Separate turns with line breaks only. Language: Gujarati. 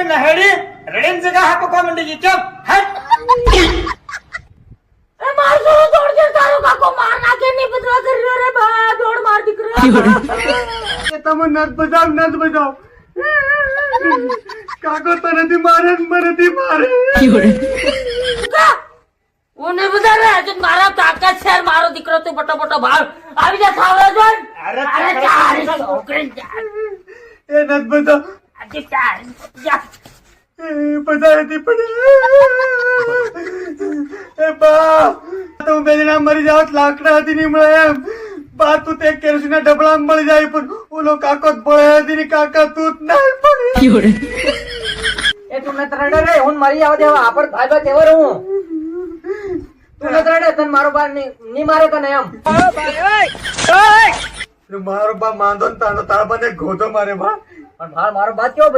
में नहेड़ी रेन जगह है पका मंडी की चुप हट
એ માર જોડે દોડ દે તારો કાકો માર નાખે ની બદલા કર્યો રે બા દોડ માર દીકરો
એ તમે નત બજાવ કાકો તને થી મારે મને થી મારે
ઓને બધા રે આજે મારા કાકા છે મારો દીકરો તું બટો બટો ભાવ આવી જા ખાવા જોન
અરે
તારી છોકરી જા
એ નત બજાવ
આજે ચાલ જા
પધારતી પડી એ બા તું બેની ના મરી જાવ લાકડા હતી ની મળે એમ બા તું તે કેરોસીન ના ડબલા મળી જાય પણ ઓલો કાકો જ પડે હતી ની કાકા તું જ ના પડે
એ તું નત રડે રે હું મરી આવ દેવા આપણ ભાઈ ભાઈ કેવો રહું તું નત રડે તન મારો બાર ની મારે તને એમ
મારો બા માંદો ને તારો તારા બને ગોધો મારે બા
પણ મારો બાત કેવો